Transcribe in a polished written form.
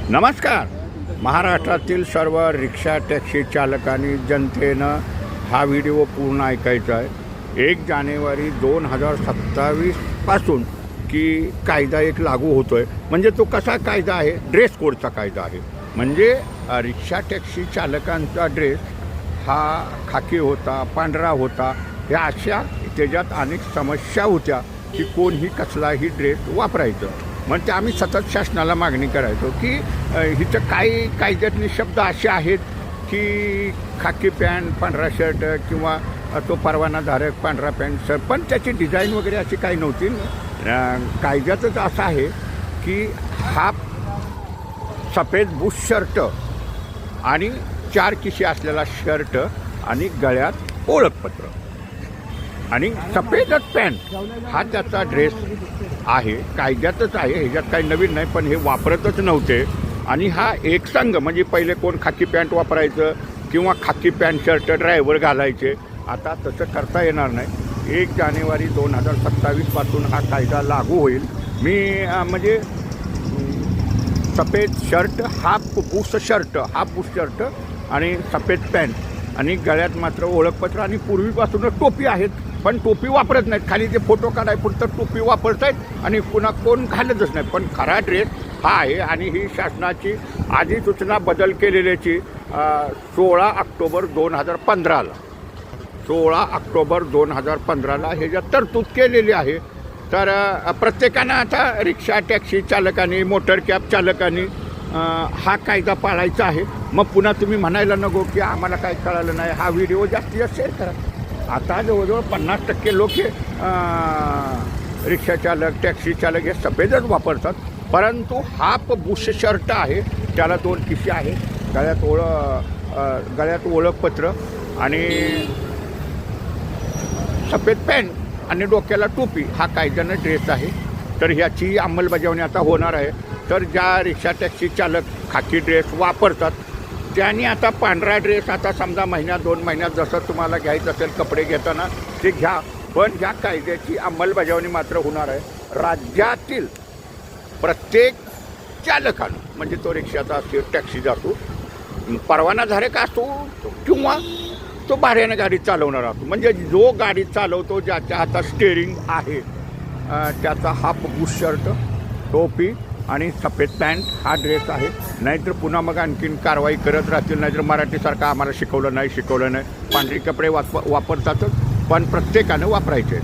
नमस्कार. महाराष्ट्रातील सर्व रिक्षा टॅक्सी चालकांनी जनतेनं हा व्हिडिओ पूर्ण ऐकायचा आहे. 1 जानेवारी 2027 पासून की कायदा एक लागू होतो आहे. म्हणजे तो कसा कायदा आहे? ड्रेस कोडचा कायदा आहे. म्हणजे रिक्षा टॅक्सी चालकांचा ड्रेस हा खाकी होता, पांढरा होता. ह्या अशा त्याच्यात अनेक समस्या होत्या की कोणीही कसलाही ड्रेस वापरायचं. मग ते आम्ही सतत शासनाला मागणी करायचो की हिचं काही कायद्यातले शब्द असे आहेत की खाकी पॅन्ट, पांढरा शर्ट किंवा तो परवानाधारक पांढरा पॅन्ट शर्ट, पण त्याची डिझाईन वगैरे अशी काही नव्हती. कायद्यातच असं आहे की हा सफेद बुश शर्ट आणि 4 खिसे असलेला शर्ट आणि गळ्यात ओळखपत्र आणि सफेदच पॅन्ट हा त्याचा ड्रेस आहे. कायद्यातच आहे, ह्याच्यात काही नवीन नाही. पण हे वापरतच नव्हते आणि हा एकसंघ म्हणजे पहिले कोण खाकी पॅन्ट वापरायचं किंवा खाकी पॅन्ट शर्ट ड्रायव्हर घालायचे. आता तसं करता येणार नाही. 1 जानेवारी 2027 पासून हा कायदा लागू होईल. मी म्हणजे सफेद शर्ट, हाफ बुश शर्ट आणि सफेद पॅन्ट आणि गळ्यात मात्र ओळखपत्र आणि पूर्वीपासूनच टोपी आहेत. पण टोपी वापरत नाहीत. खाली ते फोटो काढाय पुरतं टोपी वापरत आहेत आणि पुन्हा कोण घालतच नाही. पण खरा ड्रेस हा आहे आणि ही शासनाची अधिसूचना बदल केलेल्याची 16 ऑक्टोबर 2015ला 16 ऑक्टोबर 2015ला ह्याच्यात तरतूद केलेली आहे. तर प्रत्येकानं आता रिक्षा टॅक्सी चालकांनी, मोटर कॅब चालकांनी हा कायदा पाळायचा आहे. मग पुन्हा तुम्ही म्हणायला नको की आम्हाला काय कळालं नाही. हा व्हिडिओ जास्तीत जास्त शेअर करा. आता जवळजवळ 50% लोक हे रिक्षा चालक, टॅक्सी चालक हे सफेदच वापरतात. परंतु हाफ बुश शर्ट आहे, त्याला 2 खिसे आहे, गळ्यात ओळखपत्र आणि सफेद पॅन्ट आणि डोक्याला टोपी हा कायद्यानं ड्रेस आहे. तर ह्याची अंमलबजावणी आता होणार आहे. तर ज्या रिक्षा टॅक्सी चालक खाकी ड्रेस वापरतात त्यांनी आता पांढरा ड्रेस आता समजा महिन्यात 2 महिन्यात जसं तुम्हाला घ्यायचं असेल कपडे घेताना ते घ्या. पण ह्या कायद्याची अंमलबजावणी मात्र होणार आहे. राज्यातील प्रत्येक चालकानं म्हणजे तो रिक्षाचा असतो, टॅक्सीचा असो, परवानाधारक असतो किंवा तो भाड्यानं गाडी चालवणार असतो. म्हणजे जो गाडी चालवतो, ज्याच्या हातात स्टेअरिंग आहे, त्याचा हाफ बुश शर्ट, टोपी आणि सफेद पॅन्ट हा ड्रेस आहे. नाहीतर पुन्हा मग आणखीन कारवाई करत राहतील. नाहीतर मराठीसारखं आम्हाला शिकवलं नाही. पांढरी कपडे वापरतातच, पण प्रत्येकानं वापरायचे.